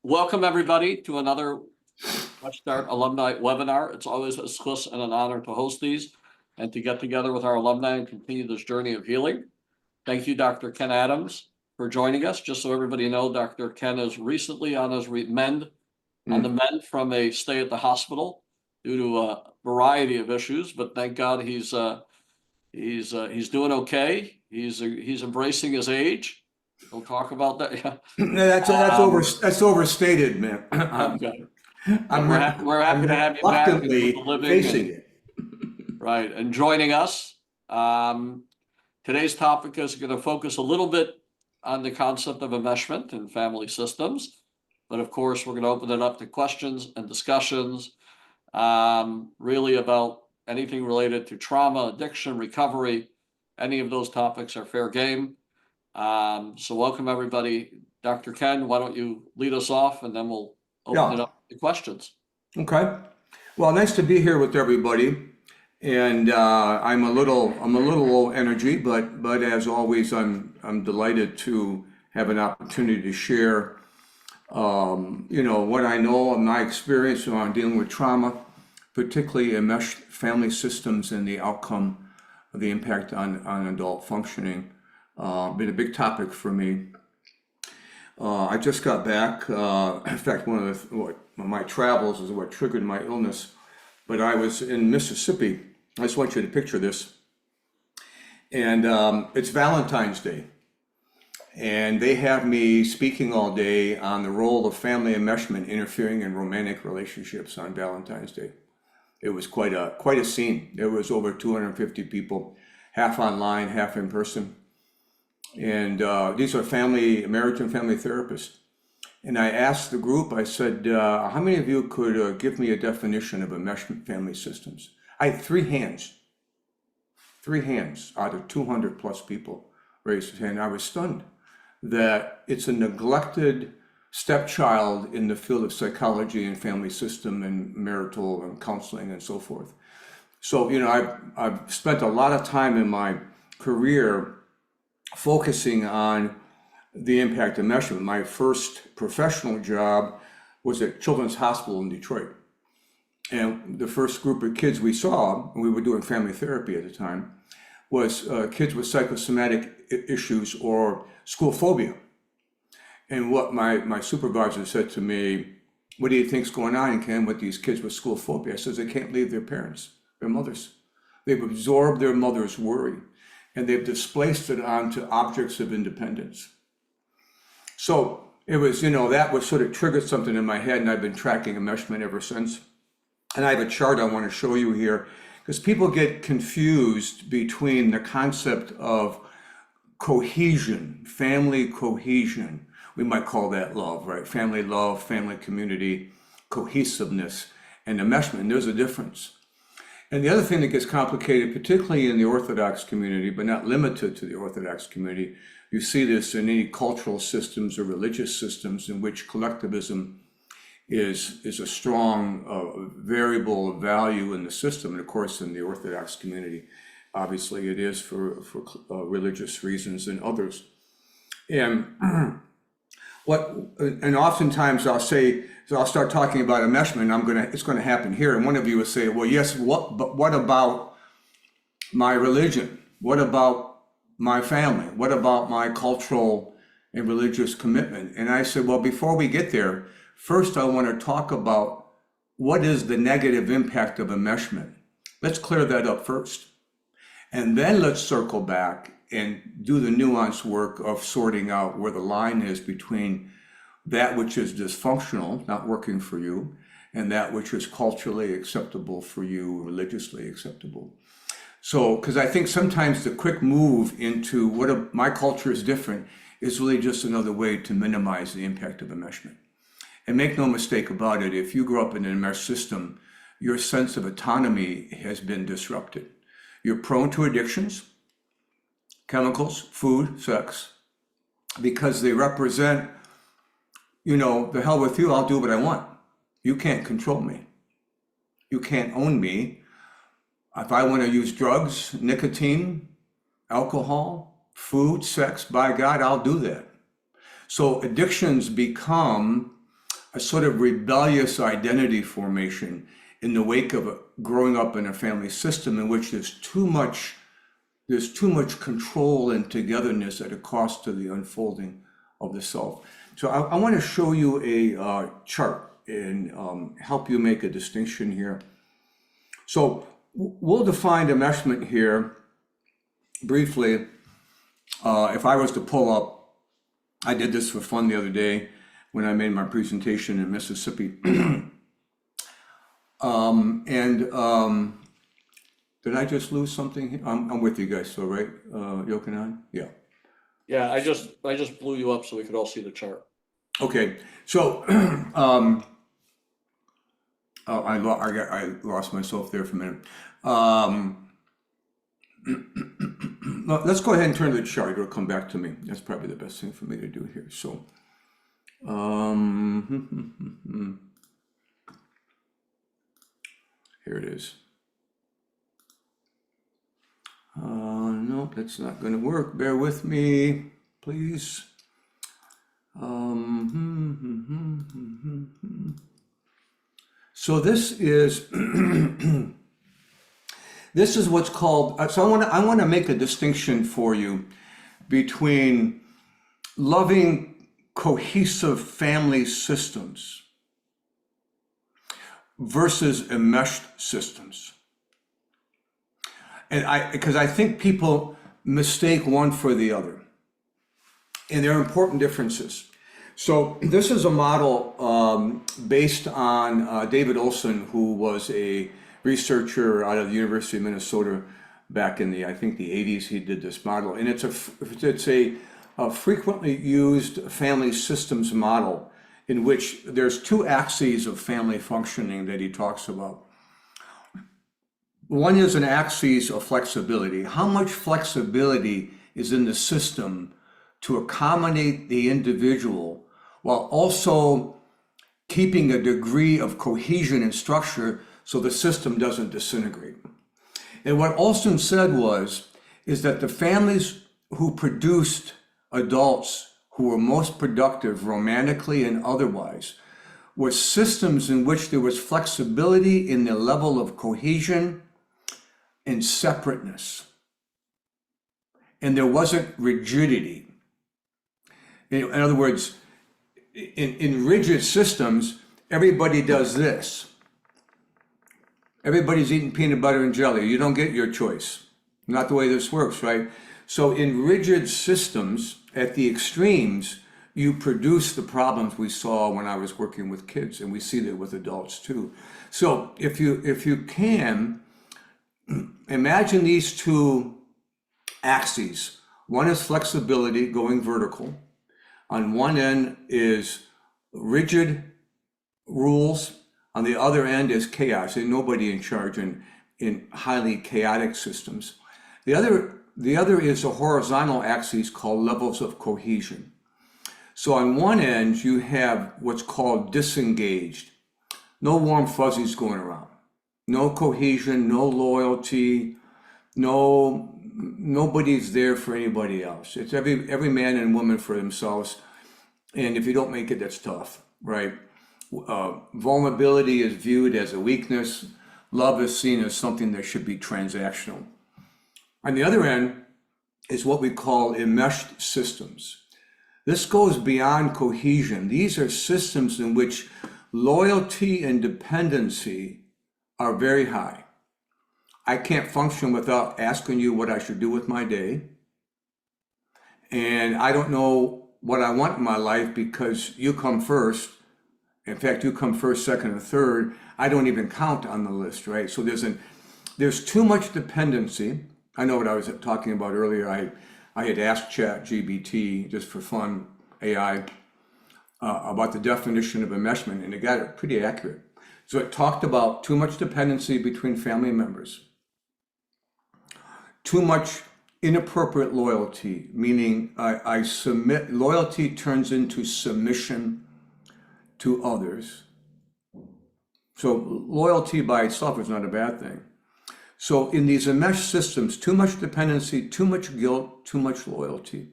Welcome everybody to another Fresh Start Alumni webinar. It's always a schuss and an honor to host these and to get together with our alumni and continue this journey of healing. Thank you, Dr. Ken Adams, for joining us. Just so everybody know, Dr. Ken is recently on his mend from a stay at the hospital due to a variety of issues, but thank God he's doing okay. He's embracing his age. We'll talk about that. Yeah. That's overstated, man. Okay. We're happy to have you back with the living facing it. Right, and joining us. Today's topic is going to focus a little bit on the concept of enmeshment and family systems, but of course we're going to open it up to questions and discussions, really about anything related to trauma, addiction, recovery. Any of those topics are fair game. So welcome everybody. Dr. Ken, why don't you lead us off and then we'll open it up to questions. Okay. Well, nice to be here with everybody. And I'm a little low energy, but as always, I'm delighted to have an opportunity to share what I know and my experience around dealing with trauma, particularly enmeshed family systems and the outcome of the impact on adult functioning. Been a big topic for me. I just got back. In fact, one of my travels is what triggered my illness. But I was in Mississippi. I just want you to picture this. And it's Valentine's Day. And they have me speaking all day on the role of family enmeshment interfering in romantic relationships on Valentine's Day. It was quite a scene. There was over 250 people, half online, half in person. And these are marriage and family therapists. And I asked the group, I said, how many of you could give me a definition of enmeshment family systems? I had three hands out of 200 plus people raised their hand. I was stunned that it's a neglected stepchild in the field of psychology and family system and marital and counseling and so forth. So, I've spent a lot of time in my career focusing on the impact of enmeshment. My first professional job was at Children's Hospital in Detroit. And the first group of kids we saw, we were doing family therapy at the time, was kids with psychosomatic issues or school phobia. And what my supervisor said to me, what do you think's going on, Ken, with these kids with school phobia? I says they can't leave their parents, their mothers. They've absorbed their mother's worry, and they've displaced it onto objects of independence. So it was, that was sort of triggered something in my head, and I've been tracking enmeshment ever since. And I have a chart I want to show you here, because people get confused between the concept of cohesion, family cohesion. We might call that love, right? Family love, family community, cohesiveness, and enmeshment. And there's a difference. And the other thing that gets complicated, particularly in the Orthodox community, but not limited to the Orthodox community, you see this in any cultural systems or religious systems in which collectivism is a strong variable of value in the system. And of course, in the Orthodox community, obviously it is for religious reasons and others. And oftentimes I'll say, so I'll start talking about enmeshment. It's going to happen here. And one of you will say, well, yes, but what about my religion? What about my family? What about my cultural and religious commitment? And I said, well, before we get there, first I want to talk about what is the negative impact of enmeshment. Let's clear that up first. And then let's circle back and do the nuanced work of sorting out where the line is between that which is dysfunctional, not working for you, and that which is culturally acceptable for you, religiously acceptable. So, because I think sometimes the quick move into my culture is different is really just another way to minimize the impact of enmeshment. And make no mistake about it, if you grow up in an enmeshed system, your sense of autonomy has been disrupted. You're prone to addictions, chemicals, food, sex, because they represent, the hell with you, I'll do what I want. You can't control me. You can't own me. If I want to use drugs, nicotine, alcohol, food, sex, by God, I'll do that. So addictions become a sort of rebellious identity formation in the wake of growing up in a family system in which there's too much control and togetherness at a cost to the unfolding of the self. So I want to show you a chart and help you make a distinction here. So we'll define enmeshment here briefly. If I was to pull up, I did this for fun the other day when I made my presentation in Mississippi. Did I just lose something here? I'm with you guys still, right? Yokanan? Yeah. Yeah, I just blew you up so we could all see the chart. Okay, so I lost myself there for a minute. Let's go ahead and turn to the chart. It'll come back to me. That's probably the best thing for me to do here. So, here it is. No, that's not going to work. Bear with me, please. So this is this is what's called. So I want to make a distinction for you between loving, cohesive family systems versus enmeshed systems. And because I think people mistake one for the other. And there are important differences. So this is a model based on David Olson, who was a researcher out of the University of Minnesota back in I think the 80s. He did this model, and it's a frequently used family systems model in which there's two axes of family functioning that he talks about. One is an axis of flexibility. How much flexibility is in the system to accommodate the individual while also keeping a degree of cohesion and structure so the system doesn't disintegrate. And what Olson said is that the families who produced adults who were most productive romantically and otherwise were systems in which there was flexibility in the level of cohesion and separateness. And there wasn't rigidity. In other words, in rigid systems, everybody does this. Everybody's eating peanut butter and jelly. You don't get your choice. Not the way this works, right? So in rigid systems, at the extremes, you produce the problems we saw when I was working with kids, and we see that with adults too. So if you can, imagine these two axes. One is flexibility going vertical. On one end is rigid rules. On the other end is chaos, and nobody in charge in highly chaotic systems. The other is a horizontal axis called levels of cohesion. So on one end, you have what's called disengaged. No warm fuzzies going around. No cohesion, no loyalty, nobody's there for anybody else. It's every man and woman for themselves. And if you don't make it, that's tough, right? Vulnerability is viewed as a weakness. Love is seen as something that should be transactional. On the other end is what we call enmeshed systems. This goes beyond cohesion. These are systems in which loyalty and dependency are very high. I can't function without asking you what I should do with my day. And I don't know what I want in my life because you come first. In fact, you come first, second, and third. I don't even count on the list, right? So there's too much dependency. I know what I was talking about earlier. I had asked ChatGPT, just for fun, AI, about the definition of enmeshment, and it got it pretty accurate. So it talked about too much dependency between family members, too much inappropriate loyalty, meaning I submit, loyalty turns into submission to others. So loyalty by itself is not a bad thing. So in these enmeshed systems, too much dependency, too much guilt, too much loyalty.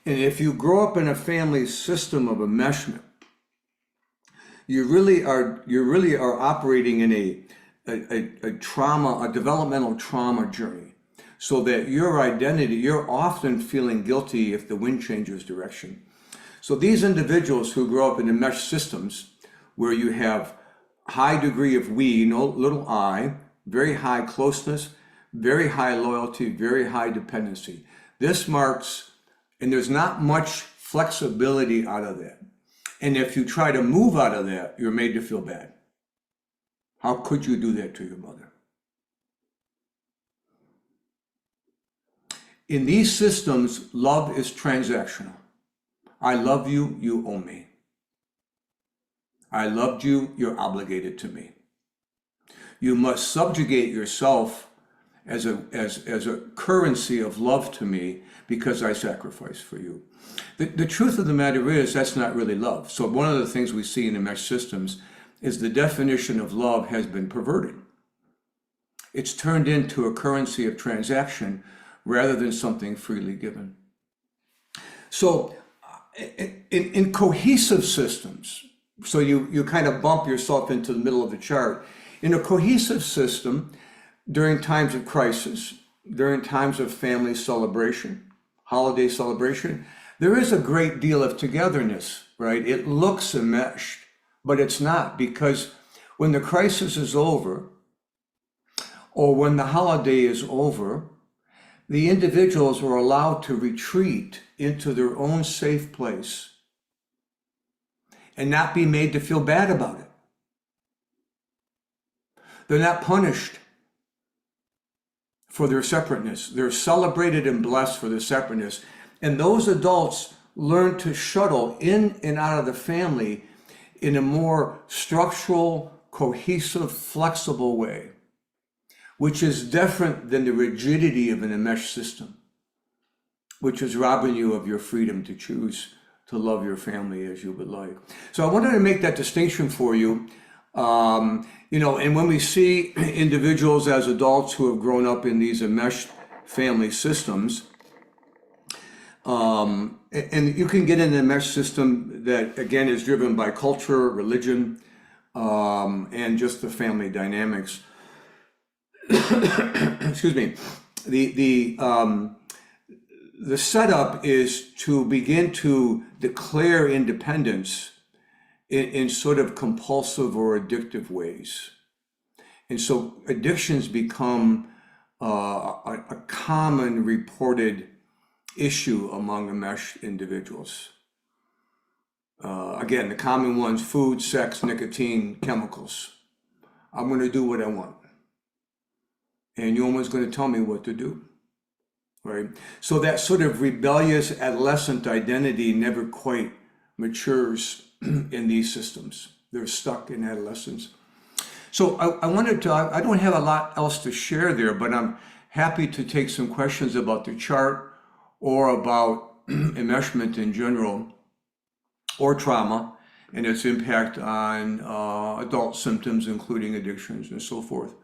And if you grow up in a family system of enmeshment, you really are operating in a trauma, a developmental trauma journey, so that your identity, you're often feeling guilty if the wind changes direction. So these individuals who grow up in enmeshed systems where you have high degree of we, no little I, very high closeness, very high loyalty, very high dependency. This marks, and there's not much flexibility out of that. And if you try to move out of that, you're made to feel bad. How could you do that to your mother? In these systems, love is transactional. I love you, you owe me. I loved you, you're obligated to me. You must subjugate yourself as a currency of love to me because I sacrificed for you. The truth of the matter is that's not really love. So one of the things we see in the mesh systems is the definition of love has been perverted. It's turned into a currency of transaction rather than something freely given. So in cohesive systems, so you kind of bump yourself into the middle of the chart. In a cohesive system, during times of crisis, during times of family celebration, holiday celebration, there is a great deal of togetherness, right? It looks enmeshed, but it's not, because when the crisis is over, or when the holiday is over, the individuals are allowed to retreat into their own safe place and not be made to feel bad about it. They're not punished for their separateness. They're celebrated and blessed for their separateness. And those adults learn to shuttle in and out of the family in a more structural, cohesive, flexible way, which is different than the rigidity of an enmeshed system, which is robbing you of your freedom to choose to love your family as you would like. So I wanted to make that distinction for you. And when we see individuals as adults who have grown up in these enmeshed family systems, and you can get in an enmeshed system that, again, is driven by culture, religion, and just the family dynamics. Excuse me. The setup is to begin to declare independence in sort of compulsive or addictive ways. And so addictions become a common reported issue among enmeshed individuals. Again, the common ones: food, sex, nicotine, chemicals. I'm going to do what I want, and no one's going to tell me what to do, right? So that sort of rebellious adolescent identity never quite matures in these systems. They're stuck in adolescence. So I don't have a lot else to share there, but I'm happy to take some questions about the chart or about enmeshment in general, or trauma and its impact on adult symptoms, including addictions and so forth.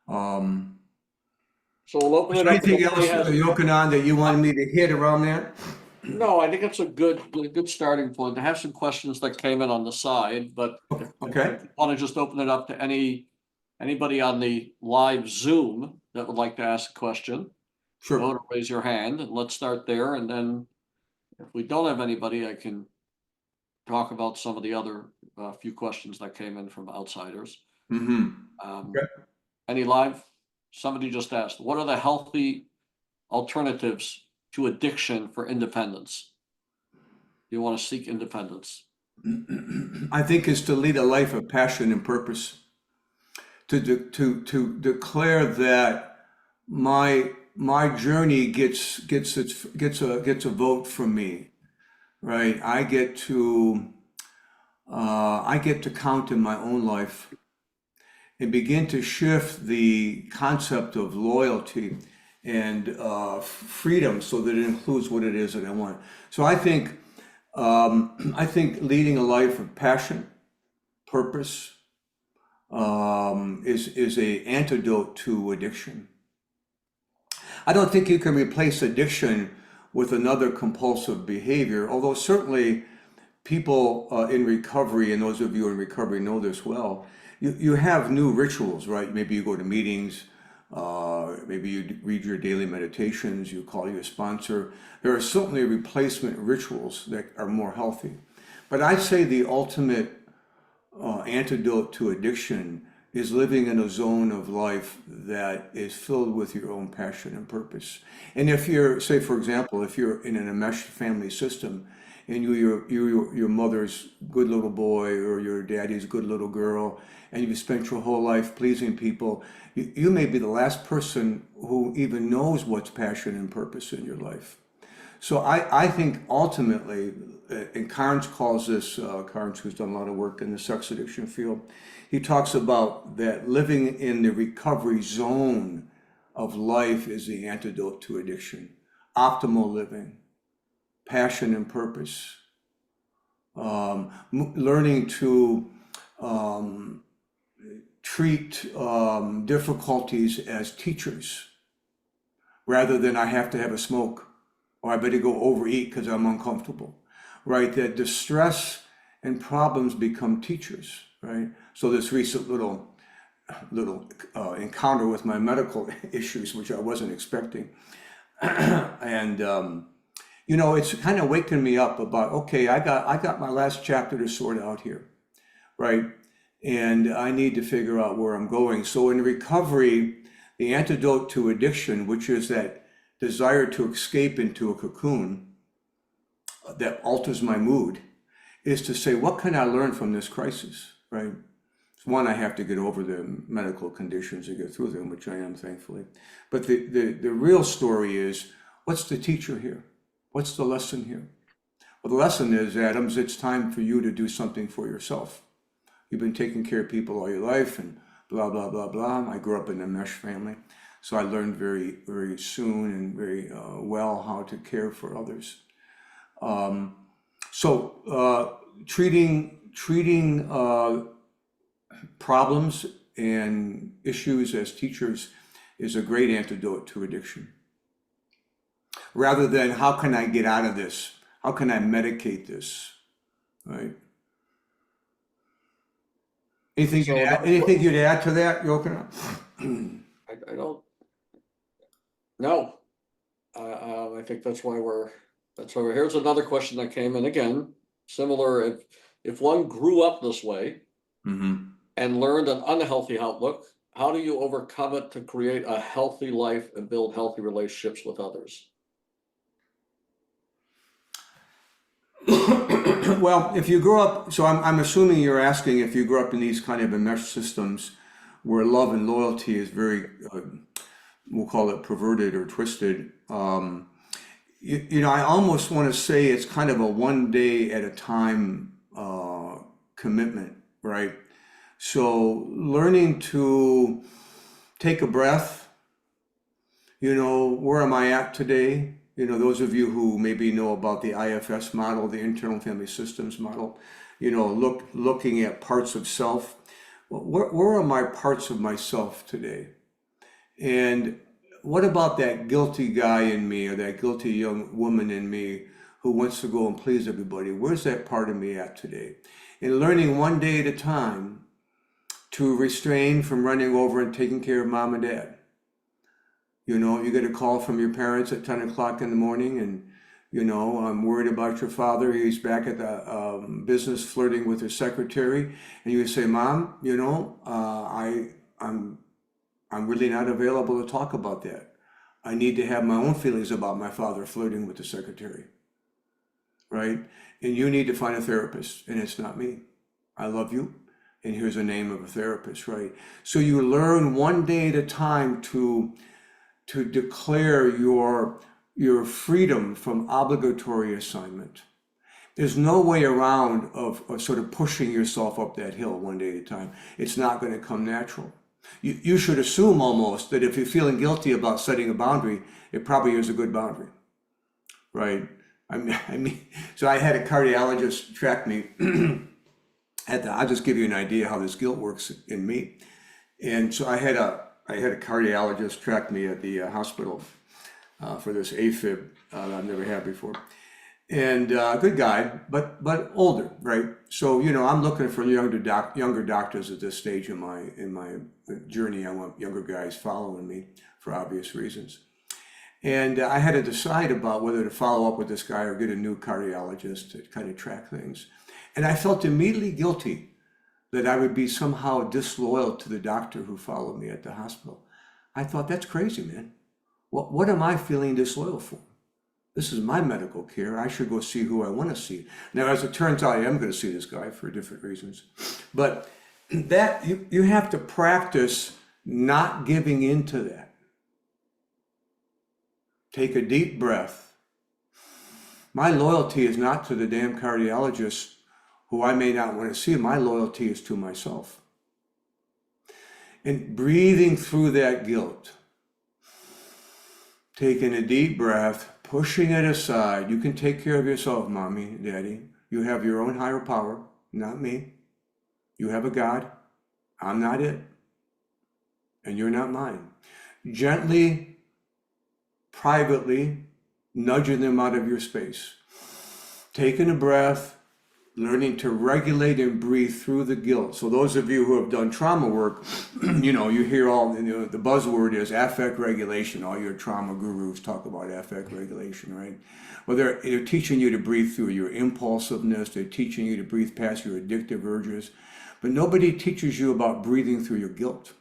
So we'll open it up. Anything else, Yochanan, that you wanted me to hit around that? No, I think it's a good starting point. I have some questions that came in on the side, but Okay. if you want to just open it up to anybody on the live Zoom that would like to ask a question, Sure. go to raise your hand, and let's start there. And then if we don't have anybody, I can talk about some of the other few questions that came in from outsiders. Okay. Any live? Somebody just asked, what are the healthy alternatives to addiction for independence? You want to seek independence? I think is to lead a life of passion and purpose. To declare that my journey gets a vote from me, right? I get to count in my own life and begin to shift the concept of loyalty and freedom so that it includes what it is that I want. So I think leading a life of passion, purpose, is a antidote to addiction. I don't think you can replace addiction with another compulsive behavior, although certainly people in recovery, and those of you in recovery know this well, you have new rituals, right? Maybe you go to meetings, maybe you read your daily meditations, you call your sponsor. There are certainly replacement rituals that are more healthy. But I'd say the ultimate antidote to addiction is living in a zone of life that is filled with your own passion and purpose. And if you're, say, for example, if you're in an enmeshed family system and you're your mother's good little boy or your daddy's good little girl, and you've spent your whole life pleasing people, you may be the last person who even knows what's passion and purpose in your life. So I think ultimately, and Carnes calls this, Carnes, who's done a lot of work in the sex addiction field, he talks about that living in the recovery zone of life is the antidote to addiction. Optimal living, passion and purpose, learning to treat difficulties as teachers rather than I have to have a smoke or I better go overeat because I'm uncomfortable, right? That distress and problems become teachers, right? So this recent little encounter with my medical issues, which I wasn't expecting, and it's kind of waking me up about, okay, I got my last chapter to sort out here, right? And I need to figure out where I'm going. So in recovery, the antidote to addiction, which is that desire to escape into a cocoon that alters my mood, is to say, what can I learn from this crisis, right? One, I have to get over the medical conditions and get through them, which I am, thankfully. But the real story is, what's the teacher here? What's the lesson here? Well, the lesson is, Adams, it's time for you to do something for yourself. You've been taking care of people all your life and blah, blah, blah, blah. I grew up in a mesh family, so I learned very, very soon and very well how to care for others. Treating problems and issues as teachers is a great antidote to addiction. Rather than, how can I get out of this? How can I medicate this, right? Anything you'd add to that, Jochen? I don't, no. I think that's why we're here. Here's another question that came in again, similar. If one grew up this way and learned an unhealthy outlook, how do you overcome it to create a healthy life and build healthy relationships with others? Well, if you grew up, so I'm assuming you're asking if you grew up in these kind of enmeshed systems where love and loyalty is very, we'll call it perverted or twisted. I almost want to say it's kind of a one day at a time commitment, right? So learning to take a breath, where am I at today? Those of you who maybe know about the IFS model, the internal family systems model, looking at parts of self. Where are my parts of myself today? And what about that guilty guy in me or that guilty young woman in me who wants to go and please everybody? Where's that part of me at today? And learning one day at a time to restrain from running over and taking care of mom and dad. You get a call from your parents at 10 o'clock in the morning and, I'm worried about your father. He's back at the business flirting with his secretary. And you say, Mom, I'm really not available to talk about that. I need to have my own feelings about my father flirting with the secretary, right? And you need to find a therapist, and it's not me. I love you, and here's the name of a therapist, right? So you learn one day at a time to declare your freedom from obligatory assignment. There's no way around of sort of pushing yourself up that hill one day at a time. It's not going to come natural. You should assume almost that if you're feeling guilty about setting a boundary, it probably is a good boundary, right? So I had a cardiologist track me. I'll just give you an idea how this guilt works in me. And so I had a cardiologist track me at the hospital for this AFib that I've never had before. and good guy, but older, right? So I'm looking for younger doctors at this stage in my journey. I want younger guys following me for obvious reasons. And I had to decide about whether to follow up with this guy or get a new cardiologist to kind of track things. And I felt immediately guilty that I would be somehow disloyal to the doctor who followed me at the hospital. I thought, that's crazy, man. What am I feeling disloyal for? This is my medical care. I should go see who I want to see. Now, as it turns out, I am going to see this guy for different reasons. But that you have to practice not giving into that. Take a deep breath. My loyalty is not to the damn cardiologist who I may not want to see. My loyalty is to myself. And breathing through that guilt, taking a deep breath, pushing it aside. You can take care of yourself, mommy, daddy. You have your own higher power, not me. You have a God. I'm not it. And you're not mine. Gently, privately, nudging them out of your space. Taking a breath, learning to regulate and breathe through the guilt. So those of you who have done trauma work, you hear all, the buzzword is affect regulation. All your trauma gurus talk about affect regulation, right? Well, they're teaching you to breathe through your impulsiveness. They're teaching you to breathe past your addictive urges. But nobody teaches you about breathing through your guilt.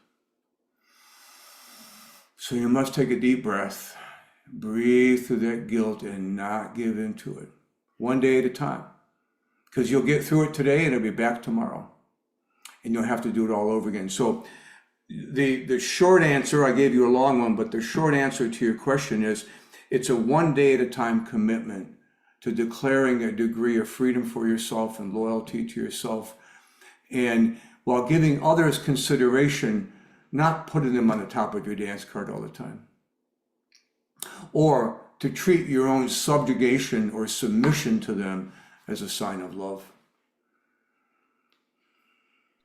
So you must take a deep breath, breathe through that guilt and not give into it. One day at a time. Because you'll get through it today and it'll be back tomorrow. And you'll have to do it all over again. So the short answer, I gave you a long one, but the short answer to your question is it's a one day at a time commitment to declaring a degree of freedom for yourself and loyalty to yourself. And while giving others consideration, not putting them on the top of your dance card all the time. Or to treat your own subjugation or submission to them as a sign of love.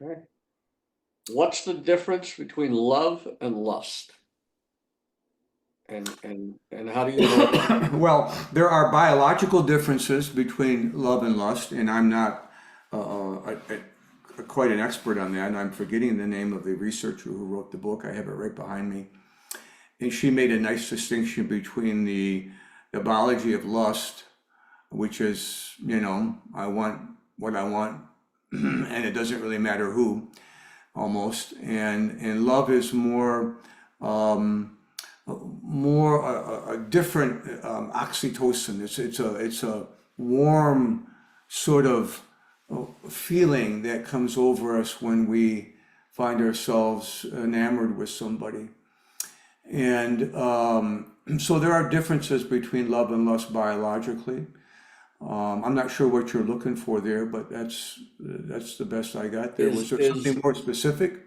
Okay. What's the difference between love and lust? And how do you know? Well, there are biological differences between love and lust, and I'm not quite an expert on that, and I'm forgetting the name of the researcher who wrote the book. I have it right behind me. And she made a nice distinction between the biology of lust, which is, I want what I want, and it doesn't really matter who, almost. And love is more a different oxytocin. It's a warm sort of feeling that comes over us when we find ourselves enamored with somebody. And so there are differences between love and lust biologically. I'm not sure what you're looking for there, but that's the best I got there. Was there something more specific?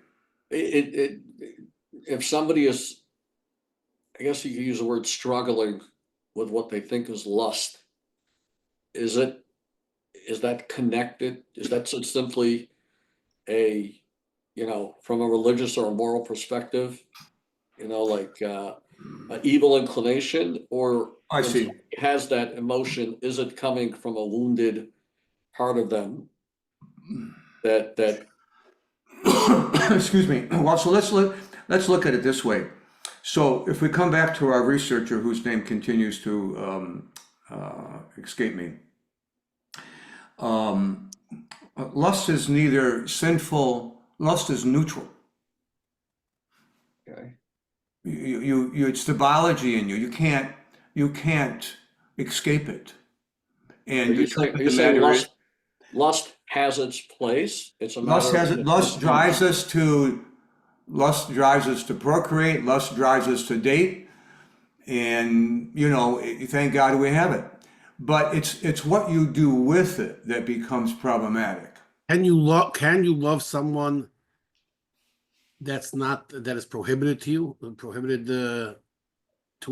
If somebody is, I guess you could use the word struggling with what they think is lust, is that connected? Is that simply a, from a religious or a moral perspective, like an evil inclination, or I when see. somebody has that emotion, is it coming from a wounded part of them that Excuse me. Well, so let's look at it this way. So if we come back to our researcher whose name continues to escape me, lust is neither sinful. Lust is neutral. okay. It's the biology in you. You can't escape it. And the truth of the matter is, Lust has its place. It's a lust matter has it. Lust drives us to procreate. Lust drives us to date, and thank God we have it. But it's what you do with it that becomes problematic. Can you love someone that is prohibited to you, prohibited to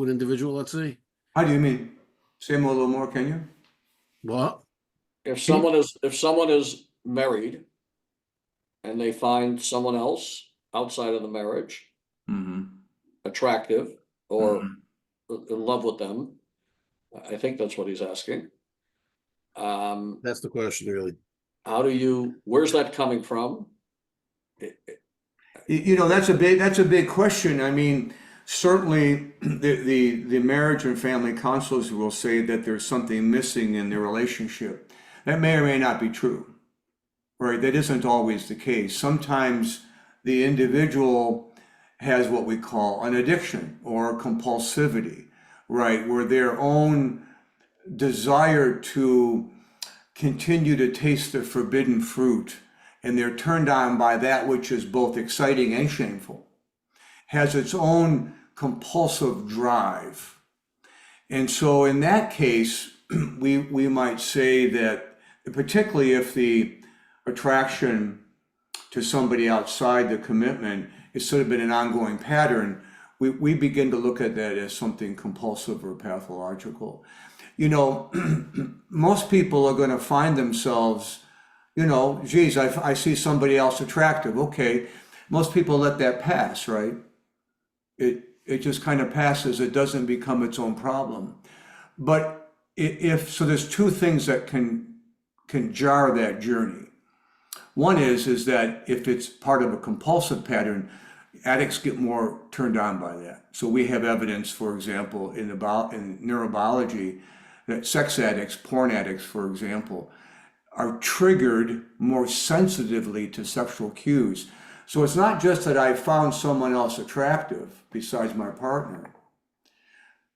an individual? Let's say. How do you mean? Say a little more, can you? What? If someone is married and they find someone else outside of the marriage attractive or in love with them, I think that's what he's asking. That's the question, really. Where's that coming from? That's a big question. I mean, certainly the marriage and family counselors will say that there's something missing in their relationship. That may or may not be true, right? That isn't always the case. Sometimes the individual has what we call an addiction or compulsivity, right? Where their own desire to continue to taste the forbidden fruit, and they're turned on by that which is both exciting and shameful, has its own compulsive drive. And so in that case, we might say that, particularly if the attraction to somebody outside the commitment has sort of been an ongoing pattern, we begin to look at that as something compulsive or pathological. Most people are going to find themselves, geez, I see somebody else attractive. Okay, most people let that pass, right? It just kind of passes. It doesn't become its own problem. But so there's two things that can jar that journey. One is that if it's part of a compulsive pattern, addicts get more turned on by that. So we have evidence, for example, in neurobiology, that sex addicts, porn addicts, for example, are triggered more sensitively to sexual cues. So it's not just that I found someone else attractive besides my partner.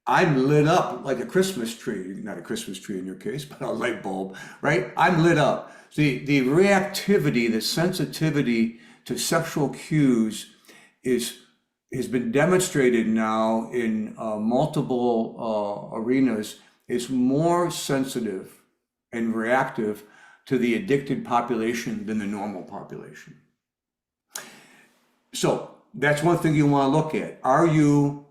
I'm lit up like a Christmas tree, not a Christmas tree in your case, but a light bulb, right? I'm lit up. The reactivity, the sensitivity to sexual cues has been demonstrated now in multiple arenas. Is more sensitive and reactive to the addicted population than the normal population. So that's one thing you want to look at. Are you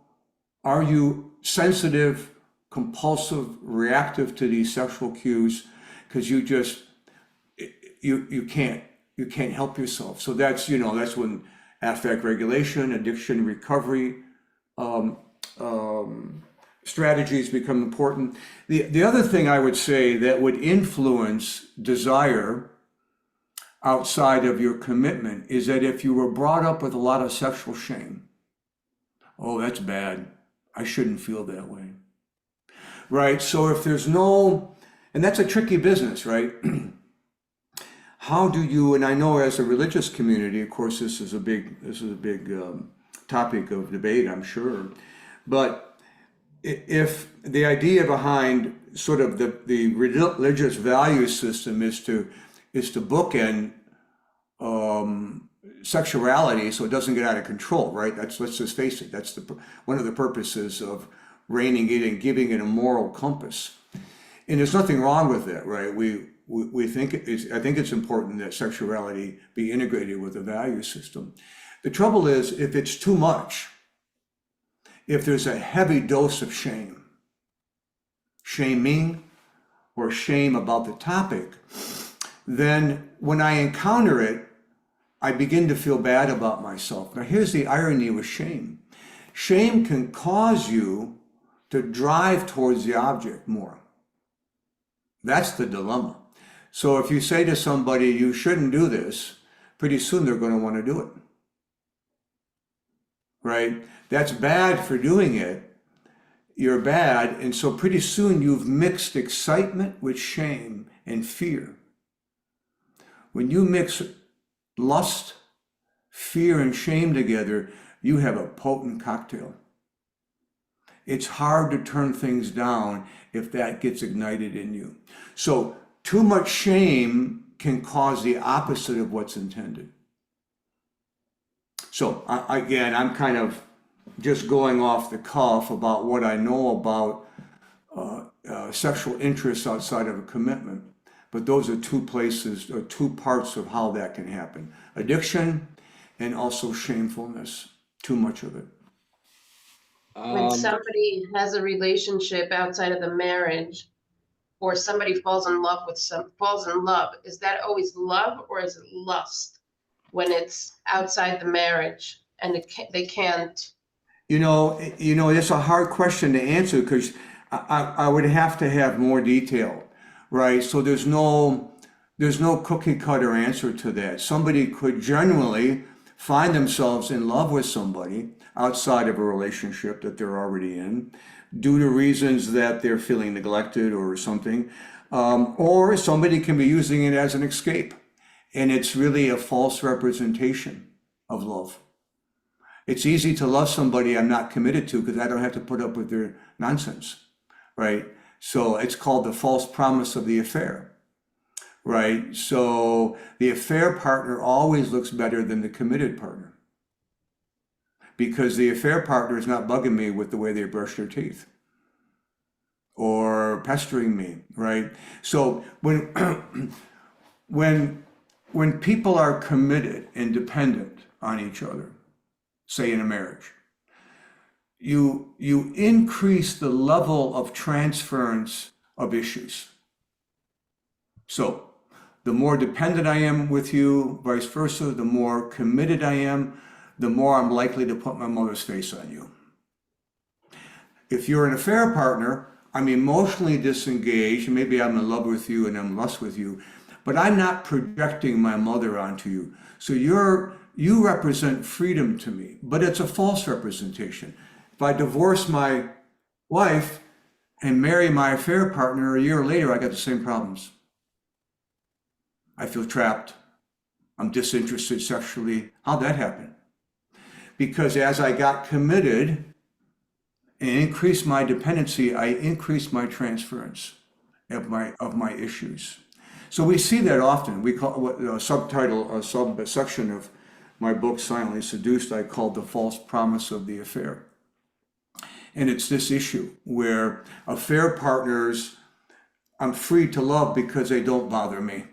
sensitive, compulsive, reactive to these sexual cues because you can't help yourself? So that's when affect regulation, addiction recovery strategies become important. The other thing I would say that would influence desire outside of your commitment is that if you were brought up with a lot of sexual shame, oh, that's bad, I shouldn't feel that way, right? So if there's and that's a tricky business, right? How do you, and I know as a religious community, of course, this is a big topic of debate, I'm sure, but if the idea behind sort of the religious value system is to bookend sexuality so it doesn't get out of control, right? Let's just face it, that's one of the purposes of reining it and giving it a moral compass. And there's nothing wrong with that, right? I think it's important that sexuality be integrated with the value system. The trouble is if it's too much, if there's a heavy dose of shaming or shame about the topic, then when I encounter it, I begin to feel bad about myself. Now here's the irony with shame. Shame can cause you to drive towards the object more. That's the dilemma. So if you say to somebody, you shouldn't do this, pretty soon they're going to want to do it. Right? That's bad for doing it. You're bad. And so pretty soon you've mixed excitement with shame and fear. When you mix lust, fear, and shame together, you have a potent cocktail. It's hard to turn things down if that gets ignited in you. So too much shame can cause the opposite of what's intended. So again, I'm kind of just going off the cuff about what I know about sexual interests outside of a commitment. But those are two places, or two parts of how that can happen. Addiction and also shamefulness, too much of it. When somebody has a relationship outside of the marriage, or somebody falls in love, is that always love or is it lust when it's outside the marriage and they can't? It's a hard question to answer because I would have to have more detail. right? So there's no cookie cutter answer to that. Somebody could genuinely find themselves in love with somebody outside of a relationship that they're already in, due to reasons that they're feeling neglected or something, or somebody can be using it as an escape, and it's really a false representation of love. It's easy to love somebody I'm not committed to because I don't have to put up with their nonsense, right? So it's called the false promise of the affair, right? So the affair partner always looks better than the committed partner because the affair partner is not bugging me with the way they brush their teeth or pestering me, right? So when when people are committed and dependent on each other, say in a marriage, you increase the level of transference of issues. So the more dependent I am with you, vice versa, the more committed I am, the more I'm likely to put my mother's face on you. If you're an affair partner, I'm emotionally disengaged, maybe I'm in love with you and I'm in lust with you, but I'm not projecting my mother onto you. So you represent freedom to me, but it's a false representation. If I divorce my wife and marry my affair partner a year later, I got the same problems. I feel trapped. I'm disinterested sexually. How'd that happen? Because as I got committed and increased my dependency, I increased my transference of my issues. So we see that often. We call what a subsection of my book, Silently Seduced, I called the false promise of the affair. And it's this issue where affair partners, I'm free to love because they don't bother me.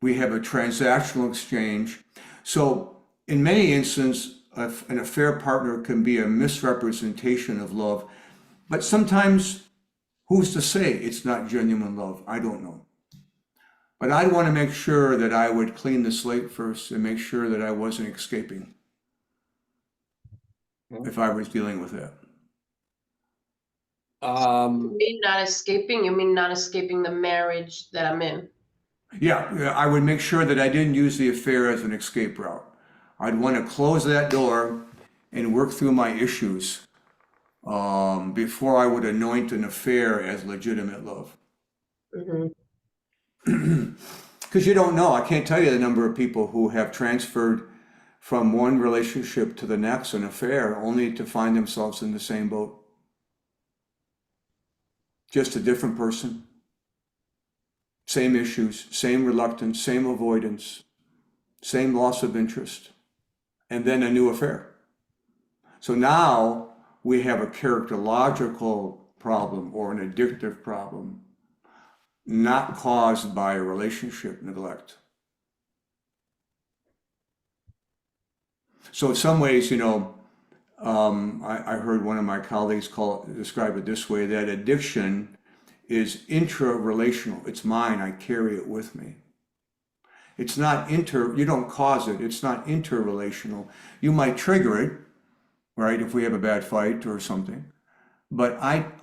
We have a transactional exchange. So in many instances, an affair partner can be a misrepresentation of love, but sometimes who's to say it's not genuine love? I don't know. But I'd want to make sure that I would clean the slate first and make sure that I wasn't escaping if I was dealing with that. You mean not escaping? You mean not escaping the marriage that I'm in? Yeah, I would make sure that I didn't use the affair as an escape route. I'd want to close that door and work through my issues before I would anoint an affair as legitimate love. Because you don't know. I can't tell you the number of people who have transferred from one relationship to the next, an affair, only to find themselves in the same boat. Just a different person. Same issues, same reluctance, same avoidance, same loss of interest, and then a new affair. So now we have a characterological problem or an addictive problem, not caused by relationship neglect. So in some ways, I heard one of my colleagues describe it this way, that addiction is intra-relational. It's mine, I carry it with me. It's not you don't cause it, it's not interrelational. You might trigger it, right, if we have a bad fight or something, but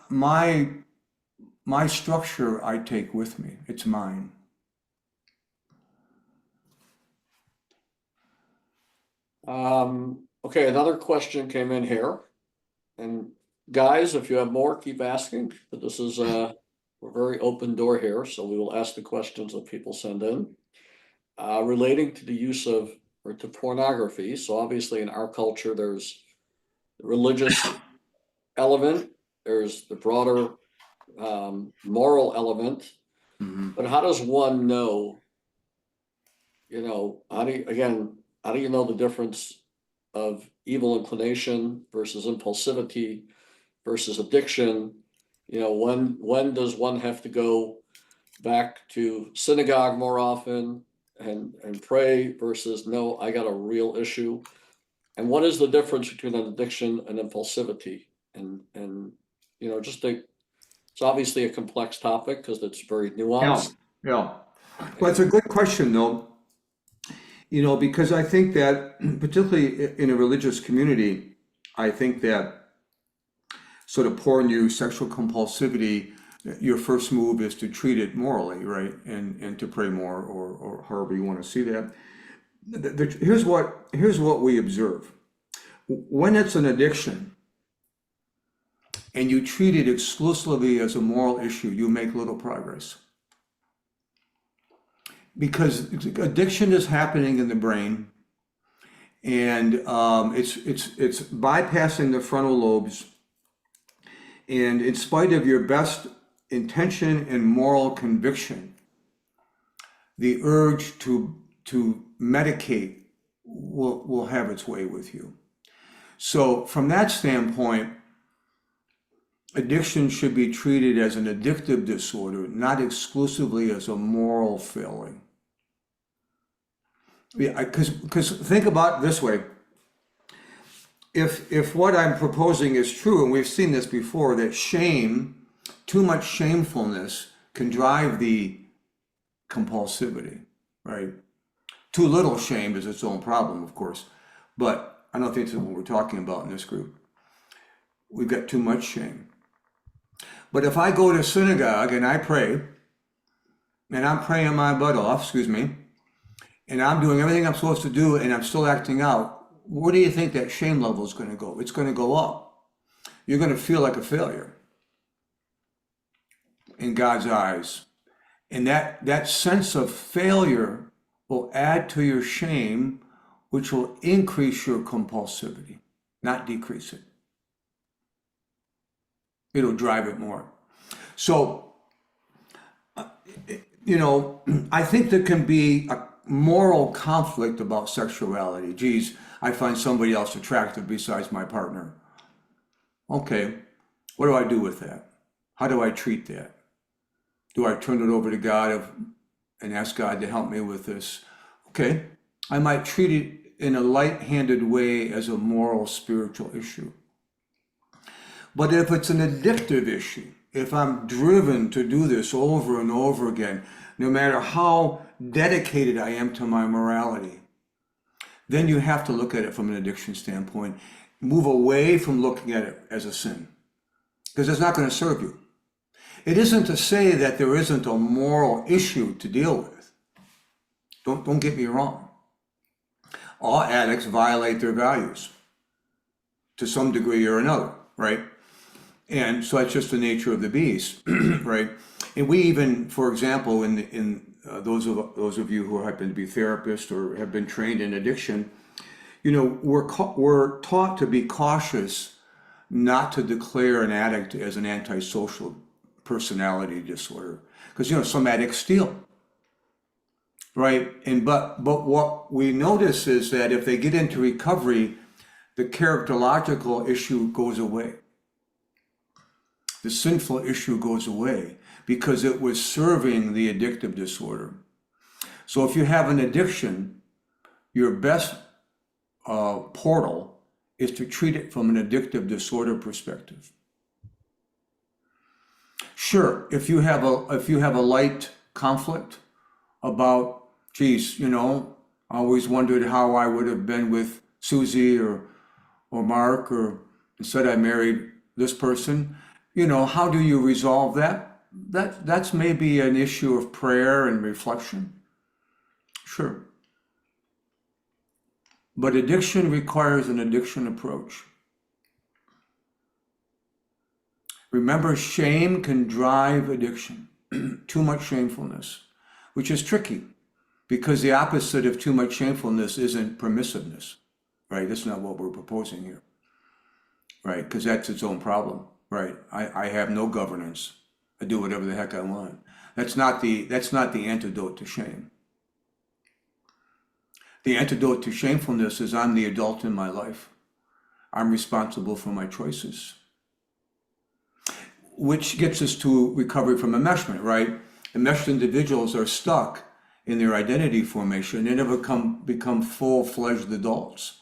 my structure I take with me, it's mine. Okay, another question came in here. And guys, if you have more, keep asking, but this is a very open door here, so we will ask the questions that people send in. Relating to the use of, or to pornography, so obviously in our culture, there's the religious element, there's the broader moral element, but how does one know, how do you know the difference of evil inclination versus impulsivity versus addiction? When does one have to go back to synagogue more often and pray versus no, I got a real issue? And what is the difference between an addiction and impulsivity? And it's obviously a complex topic because it's very nuanced. Yeah. Well, it's a good question though, because I think that particularly in a religious community, I think that sort of porn use, sexual compulsivity your first move is to treat it morally, right? And to pray more, or however you want to see that. Here's what we observe. When it's an addiction and you treat it exclusively as a moral issue, you make little progress. Because addiction is happening in the brain, and it's bypassing the frontal lobes. And in spite of your best intention and moral conviction, the urge to medicate will have its way with you. So from that standpoint, addiction should be treated as an addictive disorder, not exclusively as a moral failing. Yeah, because think about it this way. If what I'm proposing is true, and we've seen this before, that shame, too much shamefulness can drive the compulsivity, right? Too little shame is its own problem, of course, but I don't think that's what we're talking about in this group. We've got too much shame. But if I go to synagogue and I pray, and I'm praying my butt off, and I'm doing everything I'm supposed to do, and I'm still acting out, where do you think that shame level is going to go? It's going to go up. You're going to feel like a failure in God's eyes. And that sense of failure will add to your shame, which will increase your compulsivity, not decrease it. It'll drive it more. So, I think there can be a moral conflict about sexuality. Geez, I find somebody else attractive besides my partner. Okay, what do I do with that? How do I treat that? Do I turn it over to God and ask God to help me with this? Okay, I might treat it in a light-handed way as a moral, spiritual issue. But if it's an addictive issue, if I'm driven to do this over and over again, no matter how dedicated I am to my morality, then you have to look at it from an addiction standpoint. Move away from looking at it as a sin, because it's not going to serve you. It isn't to say that there isn't a moral issue to deal with. Don't get me wrong. All addicts violate their values to some degree or another, right? And so that's just the nature of the beast, right? And we even, for example, in those of you who happen to be therapists or have been trained in addiction, we're taught to be cautious not to declare an addict as an antisocial personality disorder, because some addicts steal, right? And but what we notice is that if they get into recovery, the characterological issue goes away. The sinful issue goes away because it was serving the addictive disorder. So if you have an addiction, your best portal is to treat it from an addictive disorder perspective. Sure, if you have a light conflict about, geez, I always wondered how I would have been with Susie or Mark, or instead I married this person. How do you resolve that? That's maybe an issue of prayer and reflection. Sure. But addiction requires an addiction approach. Remember, shame can drive addiction, too much shamefulness, which is tricky because the opposite of too much shamefulness isn't permissiveness, right? That's not what we're proposing here, right? Because that's its own problem, right? I have no governance. I do whatever the heck I want. That's not the antidote to shame. The antidote to shamefulness is I'm the adult in my life. I'm responsible for my choices. Which gets us to recovery from enmeshment, right? Enmeshed individuals are stuck in their identity formation. They never become full-fledged adults.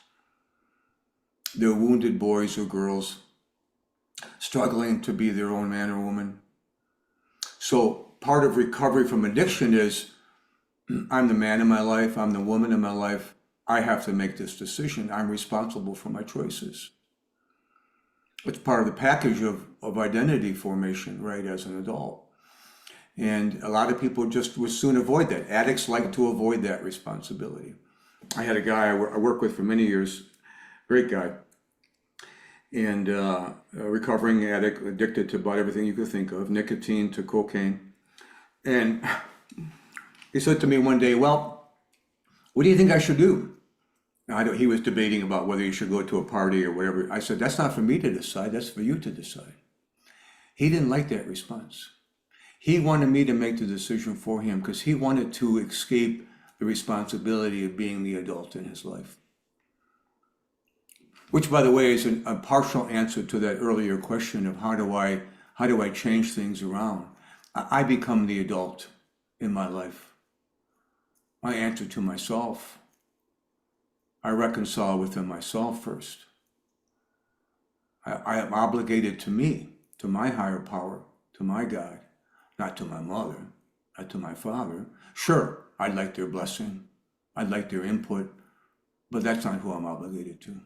They're wounded boys or girls, struggling to be their own man or woman. So part of recovery from addiction is, I'm the man in my life, I'm the woman in my life, I have to make this decision. I'm responsible for my choices. It's part of the package of identity formation, right, as an adult. And a lot of people just would soon avoid that. Addicts like to avoid that responsibility. I had a guy I worked with for many years, great guy, and a recovering addict, addicted to about everything you could think of, nicotine to cocaine. And he said to me one day, well, what do you think I should do? Now, he was debating about whether he should go to a party or whatever. I said, that's not for me to decide, that's for you to decide. He didn't like that response. He wanted me to make the decision for him because he wanted to escape the responsibility of being the adult in his life. Which, by the way, is a partial answer to that earlier question of how do I change things around? I become the adult in my life. I answer to myself. I reconcile within myself first. I am obligated to me, to my higher power, to my God, not to my mother, not to my father. Sure, I'd like their blessing, I'd like their input, but that's not who I'm obligated to.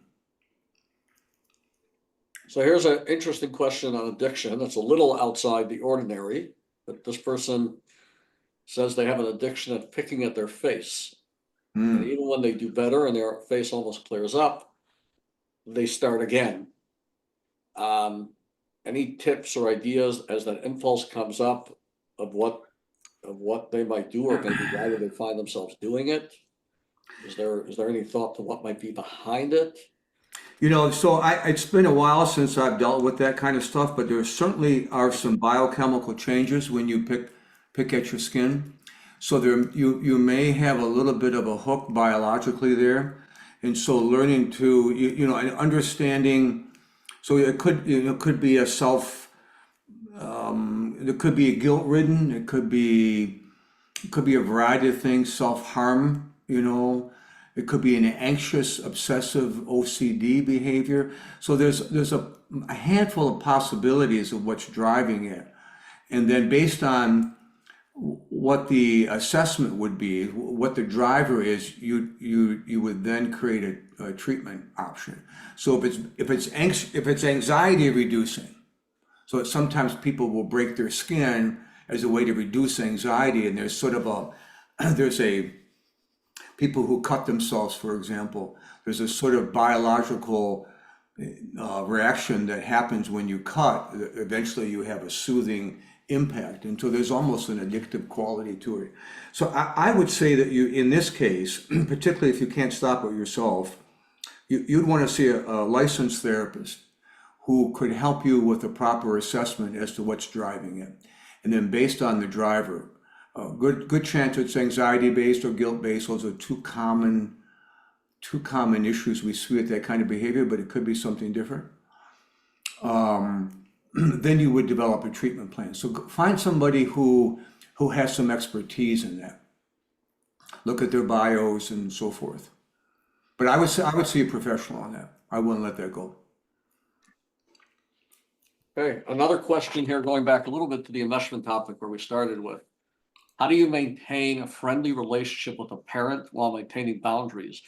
So here's an interesting question on addiction. It's a little outside the ordinary, but this person says they have an addiction at picking at their face. And even when they do better and their face almost clears up, they start again. Any tips or ideas as that impulse comes up of what they might do, or maybe why do they find themselves doing it? Is there any thought to what might be behind it? So it's been a while since I've dealt with that kind of stuff, but there certainly are some biochemical changes when you pick at your skin. So you may have a little bit of a hook biologically there, and so learning to and understanding. So it could be a it could be a guilt ridden. It could be a variety of things, self-harm. It could be an anxious, obsessive OCD behavior. So there's a handful of possibilities of what's driving it, and then based on what the assessment would be, what the driver is, you would then create a treatment option. So if it's anxiety reducing, so sometimes people will break their skin as a way to reduce anxiety, and there's sort of people who cut themselves, for example, there's a sort of biological reaction that happens when you cut. Eventually you have a soothing impact, and so there's almost an addictive quality to it. So I would say that in this case, particularly if you can't stop it yourself, you'd want to see a licensed therapist who could help you with a proper assessment as to what's driving it. And then based on the driver, good chance it's anxiety-based or guilt-based. Those are two common issues we see with that kind of behavior, but it could be something different. Then you would develop a treatment plan. So find somebody who has some expertise in that. Look at their bios and so forth. But I would see a professional on that. I wouldn't let that go. Okay, another question here, going back a little bit to the enmeshment topic where we started with. How do you maintain a friendly relationship with a parent while maintaining boundaries,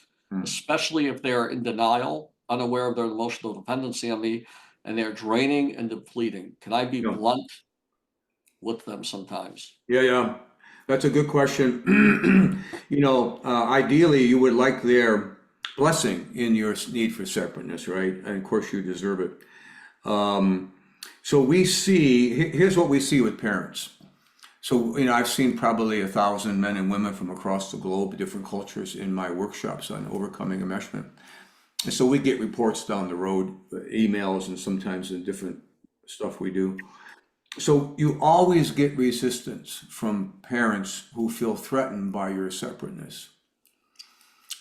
especially if they're in denial, unaware of their emotional dependency on me, and they're draining and depleting? Can I be blunt with them sometimes? Yeah. That's a good question. Ideally, you would like their blessing in your need for separateness, right? And of course, you deserve it. So here's what we see with parents. So, I've seen probably 1,000 men and women from across the globe, different cultures, in my workshops on overcoming enmeshment. And so we get reports down the road, emails, and sometimes in different stuff we do. So you always get resistance from parents who feel threatened by your separateness.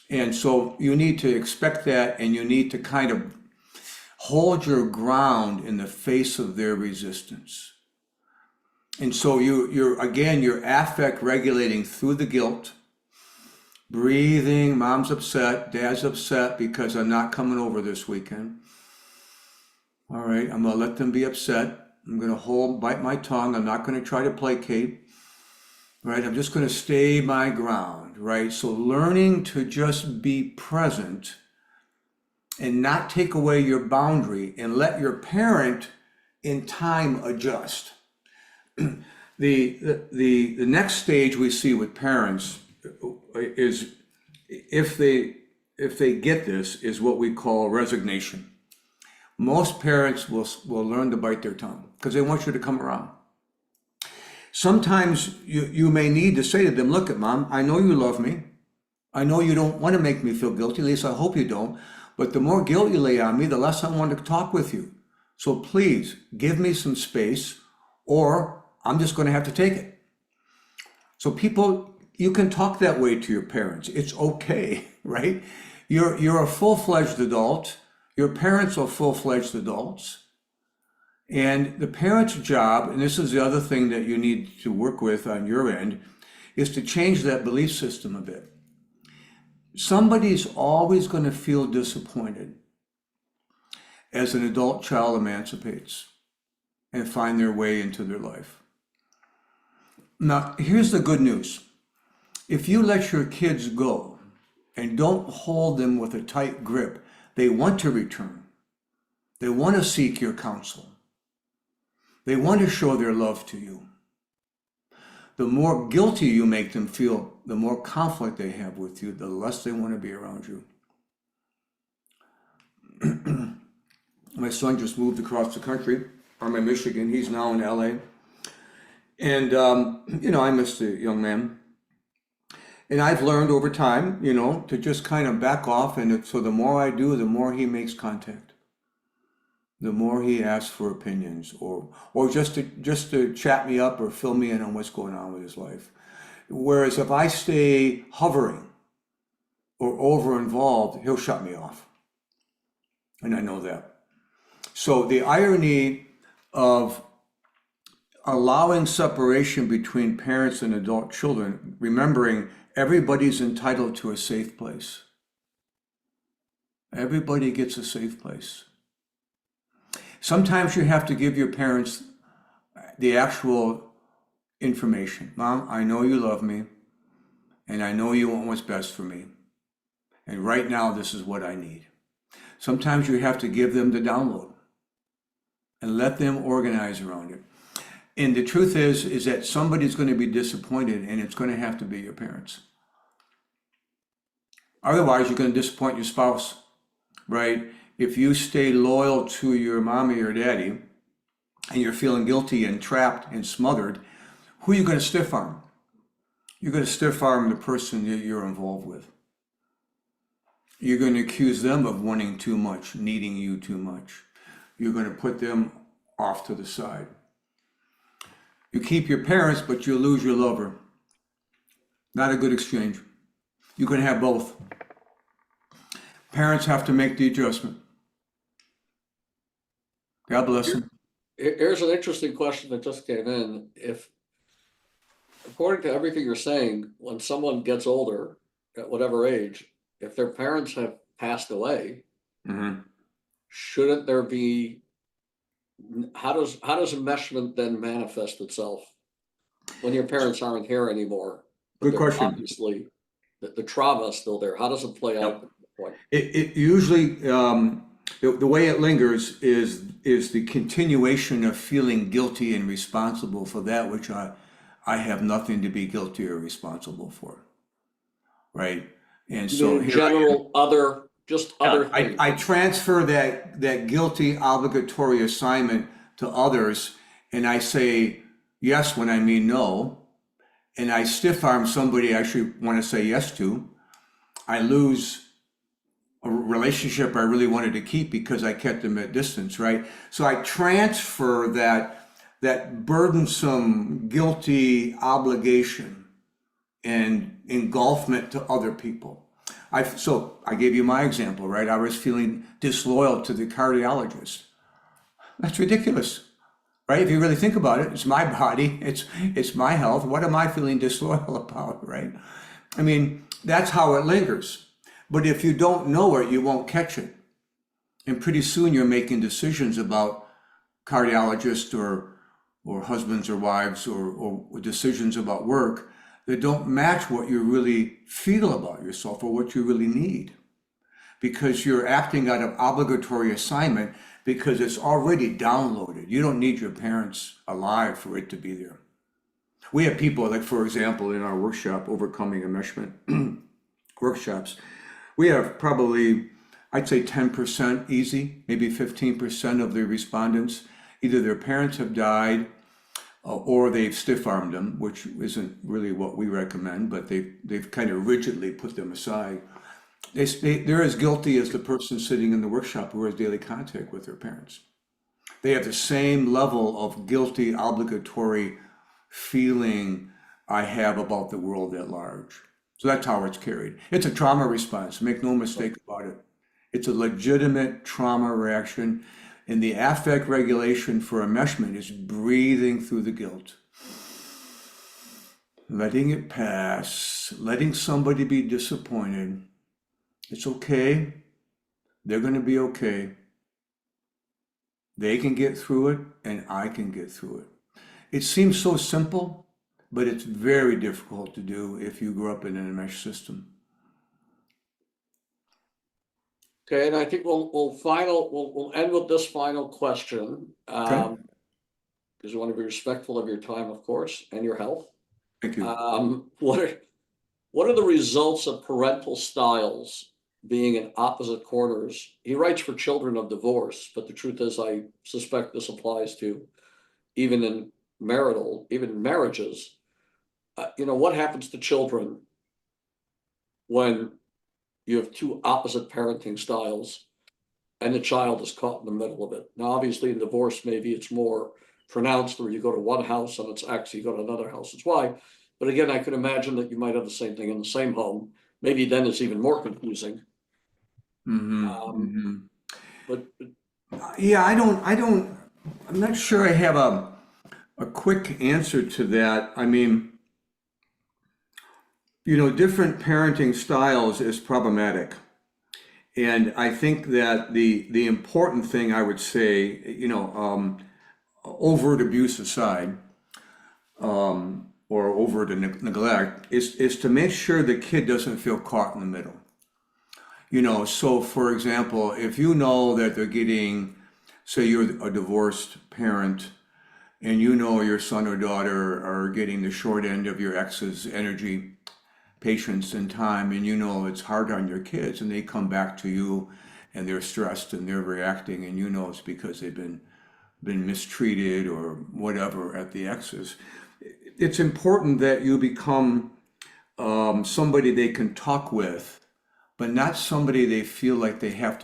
And so you need to expect that, and you need to kind of hold your ground in the face of their resistance. And so you're affect regulating through the guilt, breathing. Mom's upset, dad's upset because I'm not coming over this weekend. All right, I'm gonna let them be upset. I'm gonna bite my tongue. I'm not gonna try to placate. Right, I'm just gonna stay my ground, right? So learning to just be present and not take away your boundary and let your parent in time adjust. The next stage we see with parents is, if they get this, is what we call resignation. Most parents will learn to bite their tongue because they want you to come around. Sometimes you may need to say to them, look, Mom, I know you love me. I know you don't want to make me feel guilty, at least I hope you don't. But the more guilt you lay on me, the less I want to talk with you. So please give me some space, or I'm just going to have to take it. So people, you can talk that way to your parents. It's okay, right? You're a full-fledged adult. Your parents are full-fledged adults. And the parent's job, and this is the other thing that you need to work with on your end, is to change that belief system a bit. Somebody's always going to feel disappointed as an adult child emancipates and find their way into their life. Now, here's the good news. If you let your kids go and don't hold them with a tight grip, they want to return. They want to seek your counsel. They want to show their love to you. The more guilty you make them feel, the more conflict they have with you, the less they want to be around you. My son just moved across the country. I'm in Michigan. He's now in LA. And, I miss the young man. And I've learned over time, to just kind of back off. And so the more I do, the more he makes contact. The more he asks for opinions or just to chat me up or fill me in on what's going on with his life. Whereas if I stay hovering or over involved, he'll shut me off. And I know that. So the irony of allowing separation between parents and adult children, remembering everybody's entitled to a safe place. Everybody gets a safe place. Sometimes you have to give your parents the actual information. Mom, I know you love me, and I know you want what's best for me. And right now, this is what I need. Sometimes you have to give them the download and let them organize around it. And the truth is that somebody's going to be disappointed, and it's going to have to be your parents. Otherwise, you're going to disappoint your spouse, right? If you stay loyal to your mommy or daddy and you're feeling guilty and trapped and smothered, who are you going to stiff arm? You're going to stiff arm the person that you're involved with. You're going to accuse them of wanting too much, needing you too much. You're going to put them off to the side. You keep your parents, but you lose your lover. Not a good exchange. You can have both. Parents have to make the adjustment. God bless them. Here's an interesting question that just came in. If, according to everything you're saying, when someone gets older, at whatever age, if their parents have passed away, shouldn't there be, how does enmeshment then manifest itself when your parents aren't here anymore? Good question. Obviously, the trauma is still there. How does it play out at that point? It usually, the way it lingers is the continuation of feeling guilty and responsible for that which I have nothing to be guilty or responsible for, right? And so in general, other things. I transfer that guilty obligatory assignment to others, and I say yes when I mean no, and I stiff arm somebody I actually want to say yes to. I lose a relationship I really wanted to keep because I kept them at distance, right? So I transfer that burdensome, guilty obligation and engulfment to other people. So I gave you my example, right? I was feeling disloyal to the cardiologist. That's ridiculous, right? If you really think about it, it's my body, it's my health. What am I feeling disloyal about, right? I mean, that's how it lingers. But if you don't know it, you won't catch it. And pretty soon you're making decisions about cardiologists or husbands or wives or decisions about work that don't match what you really feel about yourself or what you really need. because you're acting out of obligatory assignment because it's already downloaded. You don't need your parents alive for it to be there. We have people, like for example, in our workshop, Overcoming Enmeshment workshops, we have probably, I'd say 10% easy, maybe 15% of the respondents, either their parents have died or they've stiff-armed them, which isn't really what we recommend, but they've kind of rigidly put them aside. They're as guilty as the person sitting in the workshop who has daily contact with their parents. They have the same level of guilty, obligatory feeling I have about the world at large. So that's how it's carried. It's a trauma response, make no mistake about it. It's a legitimate trauma reaction. And the affect regulation for enmeshment is breathing through the guilt, letting it pass, letting somebody be disappointed. It's okay. They're going to be okay. They can get through it, and I can get through it. It seems so simple, but it's very difficult to do if you grew up in an enmeshed system. Okay, and I think we'll end with this final question. Okay. Because we want to be respectful of your time, of course, and your health. Thank you. What are the results of parental styles being in opposite corners? He writes for children of divorce, but the truth is, I suspect this applies to even in marriages. What happens to children when you have two opposite parenting styles and the child is caught in the middle of it? Now, obviously in divorce, maybe it's more pronounced where you go to one house and it's X, you go to another house, it's Y. But again, I could imagine that you might have the same thing in the same home. Maybe then it's even more confusing. But Yeah, I'm not sure I have a quick answer to that. I mean, different parenting styles is problematic. And I think that the important thing I would say, overt abuse aside, or overt neglect, is to make sure the kid doesn't feel caught in the middle. So for example, if you know that they're getting, say you're a divorced parent, and your son or daughter are getting the short end of your ex's energy, patience, and time, and it's hard on your kids, and they come back to you and they're stressed and they're reacting, and it's because they've been mistreated or whatever at the ex's. It's important that you become somebody they can talk with, but not somebody they feel like they have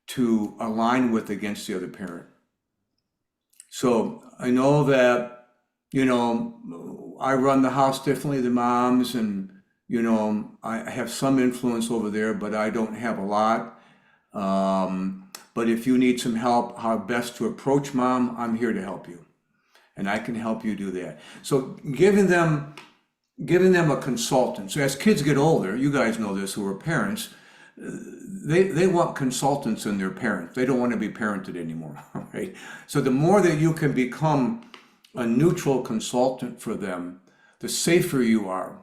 to align with against the other parent. So I know that, I run the house differently than moms, and, I have some influence over there, but I don't have a lot. But if you need some help, how best to approach mom, I'm here to help you. And I can help you do that. So giving them a consultant. So as kids get older, you guys know this who are parents, they want consultants in their parents. They don't want to be parented anymore, right? So the more that you can become a neutral consultant for them, the safer you are.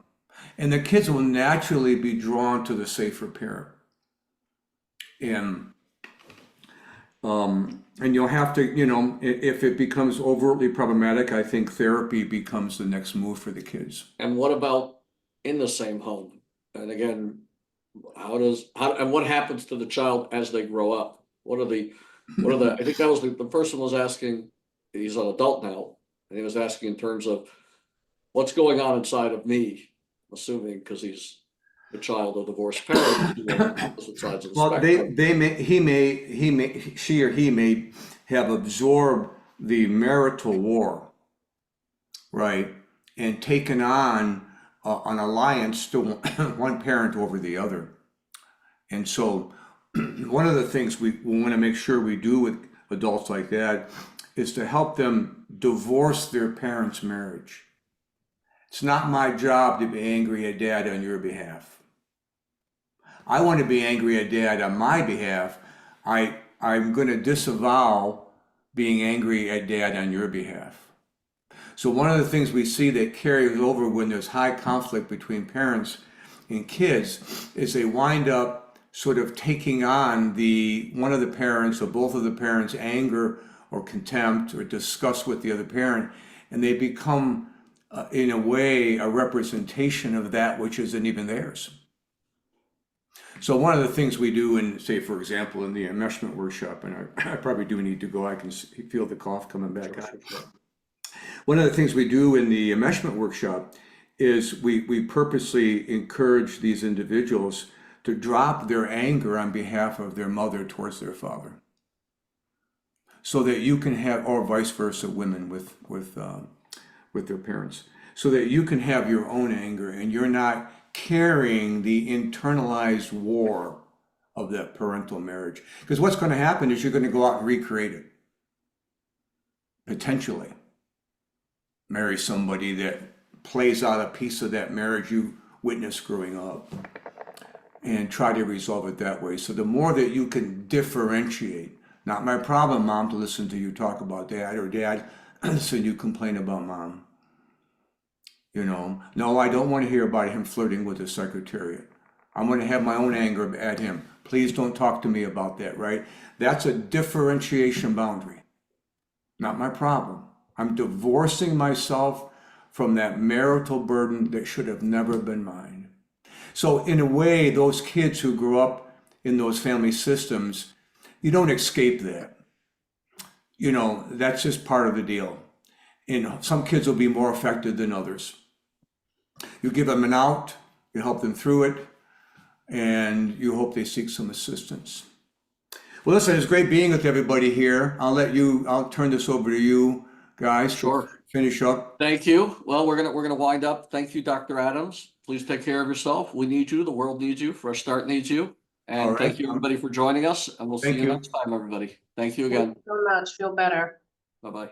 And the kids will naturally be drawn to the safer parent. And you'll have to, if it becomes overtly problematic, I think therapy becomes the next move for the kids. And what about in the same home? And again, what happens to the child as they grow up? I think that was the person was asking, he's an adult now, and he was asking in terms of what's going on inside of me, assuming because he's the child of divorced parents who are on opposite sides of the Well, spectrum. she or he may have absorbed the marital war, right, and taken on an alliance to one parent over the other. And so one of the things we want to make sure we do with adults like that is to help them divorce their parents' marriage. It's not my job to be angry at dad on your behalf. I want to be angry at dad on my behalf. I'm going to disavow being angry at dad on your behalf. So one of the things we see that carries over when there's high conflict between parents and kids is they wind up sort of taking on one of the parents or both of the parents' anger or contempt or disgust with the other parent, and they become, in a way, a representation of that which isn't even theirs. So one of the things we do in, say, for example, in the enmeshment workshop, and I probably do need to go, I can feel the cough coming back on. One of the things we do in the enmeshment workshop is we purposely encourage these individuals to drop their anger on behalf of their mother towards their father, so that you can have, or vice versa, women with their parents, so that you can have your own anger and you're not carrying the internalized war of that parental marriage. Because what's going to happen is you're going to go out and recreate it, potentially marry somebody that plays out a piece of that marriage you witnessed growing up, and try to resolve it that way. So the more that you can differentiate, not my problem, Mom, to listen to you talk about Dad, or Dad, listen, you complain about Mom. You know, no, I don't want to hear about him flirting with the secretariat. I'm going to have my own anger at him. Please don't talk to me about that, right? That's a differentiation boundary. Not my problem. I'm divorcing myself from that marital burden that should have never been mine. So in a way, those kids who grew up in those family systems, you don't escape that. You know, that's just part of the deal. And some kids will be more affected than others. You give them an out, you help them through it, and you hope they seek some assistance. Well, listen, it's great being with everybody here. I'll turn this over to you guys. Sure. Finish up. Thank you. Well, we're gonna wind up. Thank you, Dr. Adams. Please take care of yourself. We need you. The world needs you. Fresh Start needs you. And All right. thank you, everybody, for joining us. And we'll see Thank you you. next time, everybody. Thank you Thank again. you so much. Feel better. Bye-bye.